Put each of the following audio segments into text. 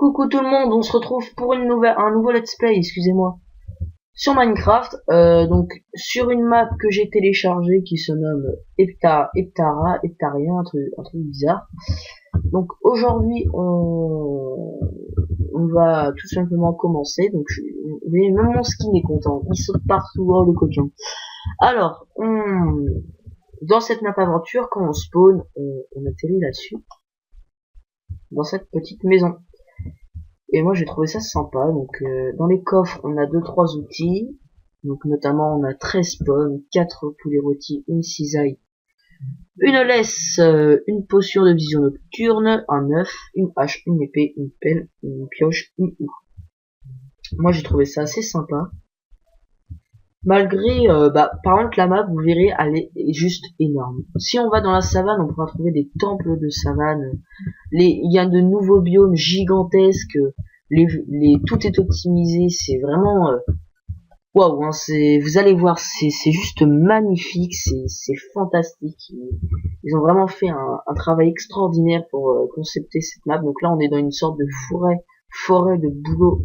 Coucou tout le monde, on se retrouve pour un nouveau let's play, excusez-moi, sur Minecraft, donc sur une map que j'ai téléchargée qui se nomme Heptaria, un truc bizarre. Donc aujourd'hui on va tout simplement commencer, donc même mon skin est content, il saute partout, oh le coquin. Alors, dans cette map aventure, quand on spawn, on atterrit là-dessus, dans cette petite maison. Et moi j'ai trouvé ça sympa, donc dans les coffres on a 2-3 outils, donc notamment on a 13 pommes, 4 poulets rôtis, une cisaille, une laisse, une potion de vision nocturne, un œuf, une hache, une épée, une pelle, une pioche, une houe. Moi j'ai trouvé ça assez sympa. Malgré, par contre la map vous verrez elle est juste énorme. Si on va dans la savane on pourra trouver des temples de savane, il y a de nouveaux biomes gigantesques, tout est optimisé, c'est vraiment waouh, hein, vous allez voir, c'est juste magnifique, c'est fantastique. Ils ont vraiment fait un travail extraordinaire pour concepter cette map. Donc là on est dans une sorte de forêt de boulot,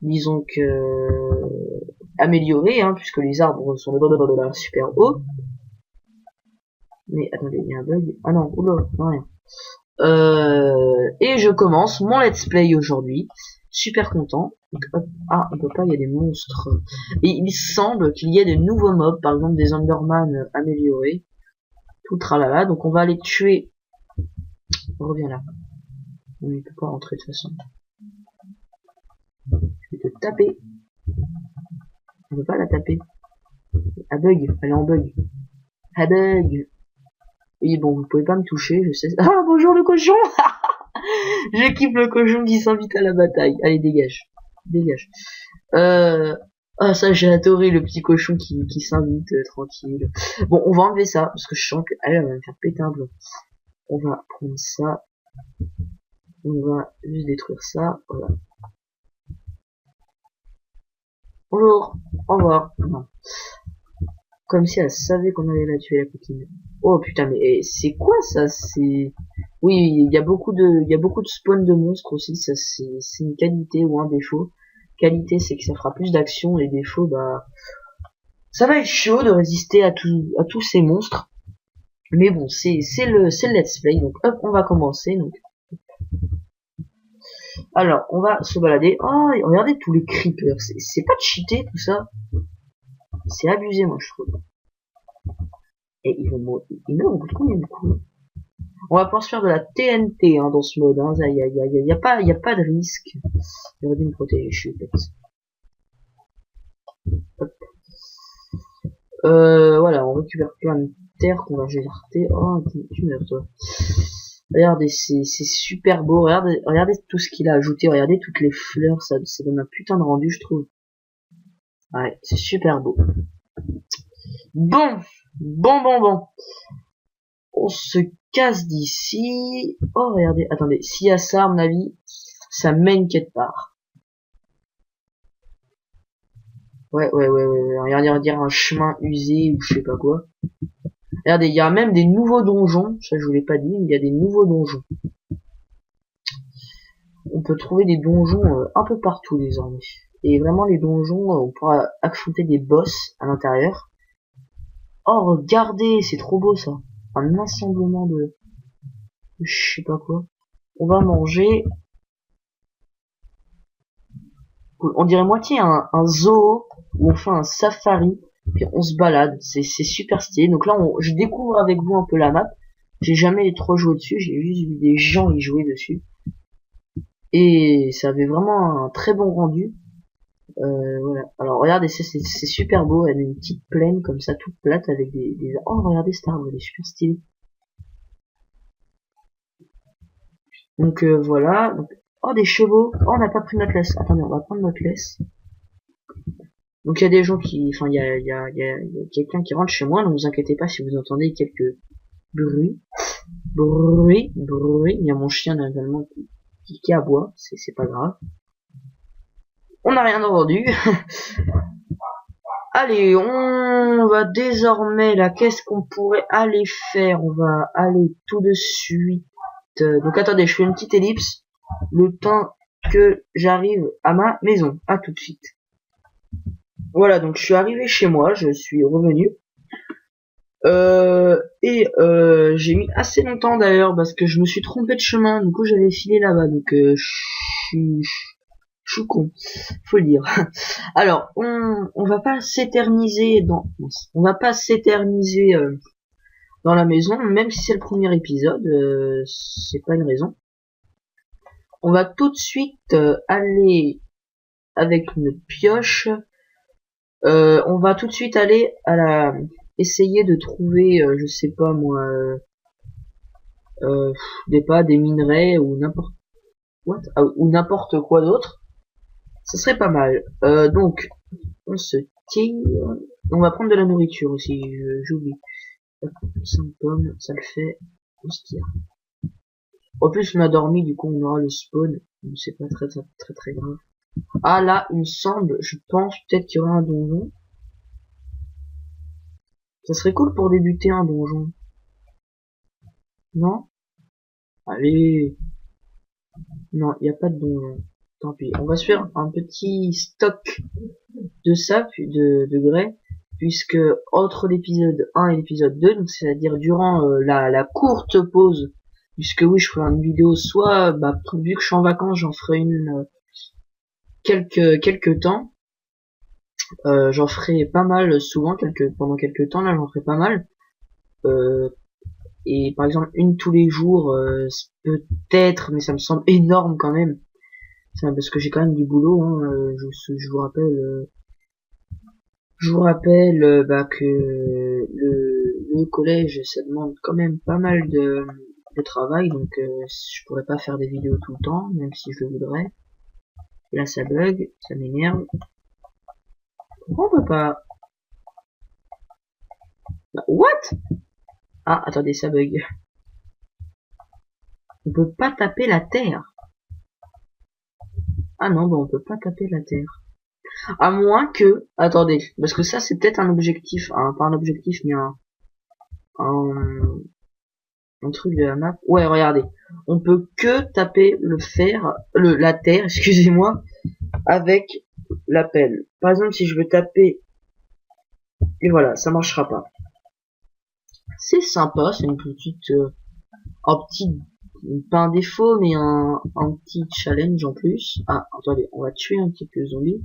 disons que amélioré, hein, puisque les arbres sont super hauts. Mais attendez, il y a un bug. Ah non, oula, non rien. Et je commence mon let's play aujourd'hui. Super content. Donc, hop. Ah, on peut pas, il y a des monstres. Et il semble qu'il y ait des nouveaux mobs, par exemple des Enderman améliorés. Tout tralala. Donc on va aller tuer. On revient là. On ne peut pas rentrer de toute façon. Je vais te taper. On peut pas la taper. Ah bug, elle est en bug. Ah bug. Oui bon, vous pouvez pas me toucher, je sais. Ah bonjour le cochon. Je kiffe le cochon qui s'invite à la bataille. Allez, dégage. Dégage. Ah, ça, j'ai adoré le petit cochon qui s'invite tranquille. Bon, on va enlever ça, parce que je sens qu'elle va me faire péter un bloc. On va prendre ça. On va juste détruire ça. Voilà. Bonjour. Au revoir. Non. Comme si elle savait qu'on allait la tuer, la coquine. Oh putain, mais c'est quoi ça? C'est... Oui, il y a beaucoup de spawn de monstres aussi, ça c'est une qualité ou un défaut. Qualité, c'est que ça fera plus d'action, et défaut, bah ça va être chaud de résister à tous ces monstres. Mais bon, c'est le let's play, donc hop, on va commencer. Donc alors, on va se balader. Oh, regardez tous les creepers, c'est pas cheaté tout ça. C'est abusé, moi je trouve. Et ils meurent au bout de combien de coups? On va pouvoir se faire de la TNT, hein, dans ce mode. Hein. Y a pas de risque. J'aurais dû me protéger, je suis bête. Hop. Voilà, on récupère plein de terre qu'on va jeter. Oh, tu meurs toi. Regardez, c'est super beau. Regardez tout ce qu'il a ajouté. Regardez toutes les fleurs. Ça donne un putain de rendu, je trouve. Ouais, c'est super beau. Bon. On se casse d'ici. Oh, regardez. Attendez, s'il y a ça, à mon avis, ça mène quelque part. Ouais. Regardez, on va dire un chemin usé ou je sais pas quoi. Regardez, il y a même des nouveaux donjons. Ça, je vous l'ai pas dit, mais il y a des nouveaux donjons. On peut trouver des donjons un peu partout désormais. Et vraiment, les donjons, on pourra affronter des boss à l'intérieur. Oh, regardez, c'est trop beau ça. Un assemblement de je sais pas quoi. On va manger. On dirait moitié un zoo où on fait un safari. Puis on se balade. C'est super stylé. Donc là, je découvre avec vous un peu la map. J'ai jamais trop joué dessus. J'ai juste vu des gens y jouer dessus. Et ça avait vraiment un très bon rendu. Voilà. Alors regardez, c'est super beau. Elle a une petite plaine comme ça, toute plate avec des... Oh, regardez cet arbre, il est super stylé. Donc voilà. Donc... Oh, des chevaux. Oh, on n'a pas pris notre laisse. Attendez, on va prendre notre laisse. Donc il y a des gens qui... Enfin, il y a quelqu'un qui rentre chez moi. Ne vous inquiétez pas si vous entendez quelques bruits. Il y a mon chien également qui aboie. C'est pas grave. On n'a rien entendu. Allez, on va désormais là, qu'est-ce qu'on pourrait aller faire? On va aller tout de suite Donc attendez, je fais une petite ellipse. Le temps que j'arrive à ma maison. À tout de suite. Voilà, donc je suis arrivé chez moi, je suis revenu. J'ai mis assez longtemps d'ailleurs parce que je me suis trompé de chemin. Du coup, j'avais filé là-bas. Donc je suis con, faut le dire. Alors, on va pas s'éterniser on va pas s'éterniser dans la maison, même si c'est le premier épisode, c'est pas une raison. On va tout de suite aller avec une pioche. On va tout de suite aller essayer de trouver, je sais pas moi, des minerais ou n'importe quoi d'autre. Ça serait pas mal. Donc, on se tire. On va prendre de la nourriture aussi, j'oublie. 5 pommes, ça le fait. On se tire. En plus, on a dormi, du coup, on aura le spawn. C'est pas très grave. Ah là, il me semble, je pense peut-être qu'il y aura un donjon. Ça serait cool pour débuter un donjon. Non? Allez. Non, il n'y a pas de donjon. Tant pis. On va se faire un petit stock de sap, de grès, puisque entre l'épisode 1 et l'épisode 2, donc c'est-à-dire durant la courte pause, puisque oui, je ferai une vidéo soit, vu que je suis en vacances, j'en ferai une quelques temps. J'en ferai pas mal souvent, pendant quelques temps, là j'en ferai pas mal. Et par exemple une tous les jours, peut-être, mais ça me semble énorme quand même. Parce que j'ai quand même du boulot, hein, je vous rappelle. Je vous rappelle que le collège, ça demande quand même pas mal de travail, donc je pourrais pas faire des vidéos tout le temps, même si je le voudrais. Et là, ça bug, ça m'énerve. Pourquoi on peut pas... What? Ah, attendez, ça bug. On peut pas taper la terre. Ah non, on peut pas taper la terre. À moins que... Attendez, parce que ça, c'est peut-être un objectif, pas un objectif, mais un truc de la map. Ouais, regardez. On peut que taper la terre, excusez-moi, avec la pelle. Par exemple, si je veux taper, et voilà, ça marchera pas. C'est sympa, c'est une petite, pas un défaut, mais un petit challenge en plus. Ah, attendez, on va tuer un petit peu zombie.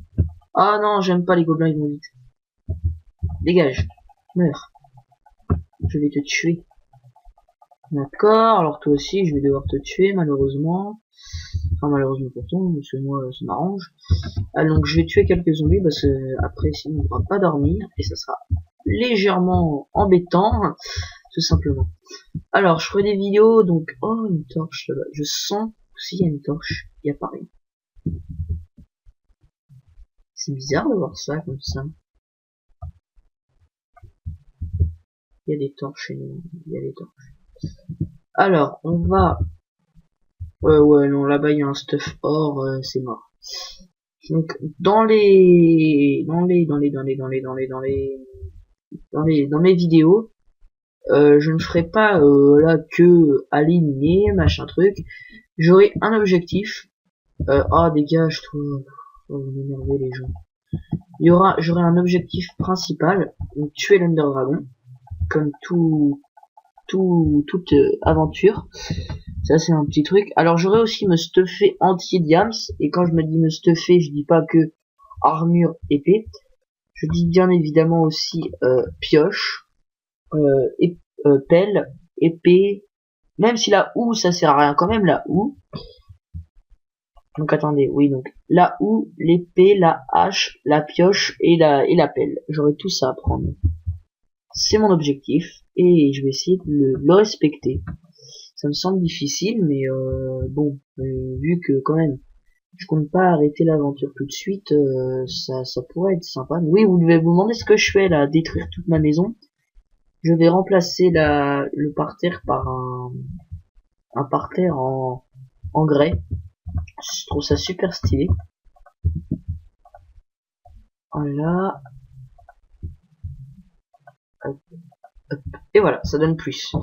Ah non, j'aime pas les gobelins, ils vont vite. Dégage, meurs. Je vais te tuer. D'accord, alors toi aussi, je vais devoir te tuer, malheureusement. Enfin, malheureusement pour toi, parce que moi, ça m'arrange. Ah, donc, je vais tuer quelques zombies, parce que après, sinon, on ne pourra pas dormir, et ça sera légèrement embêtant, tout simplement. Alors, je ferai des vidéos, donc... Oh, une torche, là-bas. Je sens s'il y a une torche, il n'y a pas rien. C'est bizarre de voir ça, comme ça. Il y a des torches chez nous, il y a des torches. Alors, on va... Ouais, non, là-bas, il y a un stuff or, c'est mort. Donc, dans mes vidéos, je ne ferai pas là que aligner, machin truc. J'aurai un objectif. Dégage, toi. Oh, vous m'énervez les gens. J'aurai un objectif principal, donc tuer l'Under Dragon, comme toute aventure. Ça c'est un petit truc. Alors j'aurais aussi me stuffer anti-diams, et quand je me dis me stuffer, je dis pas que armure, épée. Je dis bien évidemment aussi pioche, pelle, épée, même si la houe ça sert à rien quand même, la houe. Donc attendez, oui, donc la houe, l'épée, la hache, la pioche et la pelle. J'aurais tout ça à prendre. C'est mon objectif et je vais essayer de le respecter. Ça me semble difficile, mais bon, vu que quand même je compte pas arrêter l'aventure tout de suite, ça pourrait être sympa. Oui, vous devez vous demander ce que je fais là, détruire toute ma maison. Je vais remplacer le parterre par un parterre en grès. Je trouve ça super stylé. Voilà. Hop, hop. Et voilà, ça donne plus.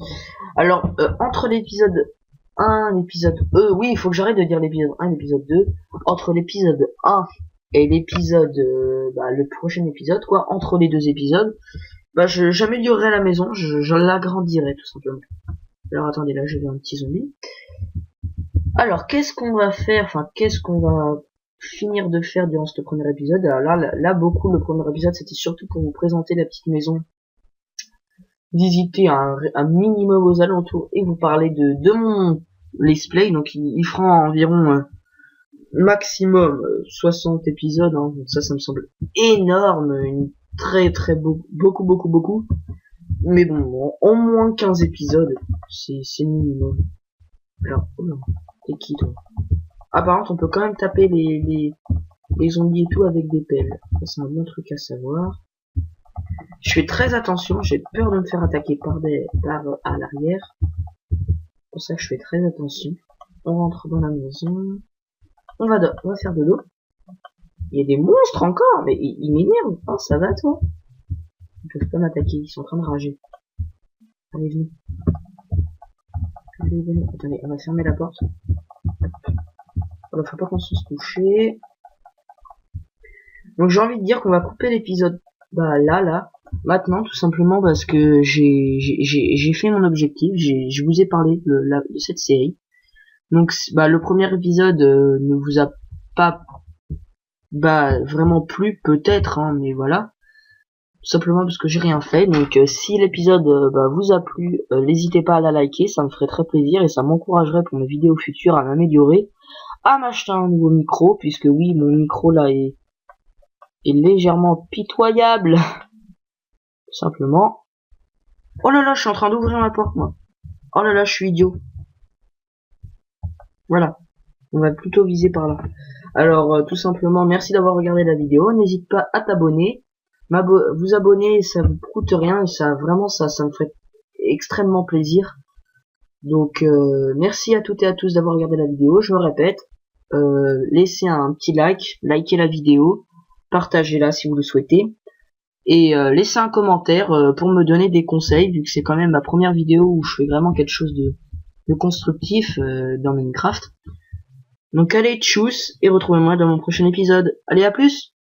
Alors, entre l'épisode 1, l'épisode... oui, il faut que j'arrête de dire l'épisode 1 et l'épisode 2. Entre l'épisode 1 et l'épisode... le prochain épisode, quoi, entre les deux épisodes, j'améliorerai la maison, je l'agrandirai, tout simplement. Alors, attendez, là, j'ai vu un petit zombie. Alors, qu'est-ce qu'on va faire, qu'est-ce qu'on va finir de faire durant ce premier épisode? Alors là, beaucoup, le premier épisode, c'était surtout pour vous présenter la petite maison, visiter un minimum aux alentours et vous parler de mon let's play. Donc il fera environ maximum 60 épisodes, hein. Donc ça me semble énorme, une très beaucoup, mais bon, au moins 15 épisodes, c'est minimum. Alors, t'es qui toi? Ah, par contre, on peut quand même taper les zombies et tout avec des pelles. Ça, c'est un bon truc à savoir. Je fais très attention, j'ai peur de me faire attaquer par à l'arrière. C'est pour ça que je fais très attention. On rentre dans la maison. On va faire de l'eau. Il y a des monstres encore, mais ils m'énervent. Oh, ça va toi? Ils peuvent pas m'attaquer, ils sont en train de rager. Allez, venez. Allez, venez. Attendez, on va fermer la porte. Voilà, faut pas qu'on se coucher. Donc j'ai envie de dire qu'on va couper l'épisode là maintenant, tout simplement parce que j'ai fait mon objectif, je vous ai parlé de cette série. Donc le premier épisode ne vous a pas vraiment plu, peut-être, hein, mais voilà, tout simplement parce que j'ai rien fait. Donc si l'épisode vous a plu, n'hésitez pas à la liker, ça me ferait très plaisir et ça m'encouragerait pour mes vidéos futures à m'améliorer, à m'acheter un nouveau micro, puisque oui, mon micro là est légèrement pitoyable. Tout simplement. Oh là là, je suis en train d'ouvrir la porte, moi. Oh là là, je suis idiot. Voilà. On va plutôt viser par là. Alors, tout simplement, merci d'avoir regardé la vidéo. N'hésite pas à t'abonner. Vous abonner, ça vous coûte rien. Et ça, vraiment, ça me ferait extrêmement plaisir. Donc, merci à toutes et à tous d'avoir regardé la vidéo. Je me répète. Laissez un petit like. Likez la vidéo. Partagez-la si vous le souhaitez. Et laissez un commentaire pour me donner des conseils, vu que c'est quand même ma première vidéo où je fais vraiment quelque chose de constructif dans Minecraft. Donc allez, tchuss, et retrouvez-moi dans mon prochain épisode. Allez, à plus!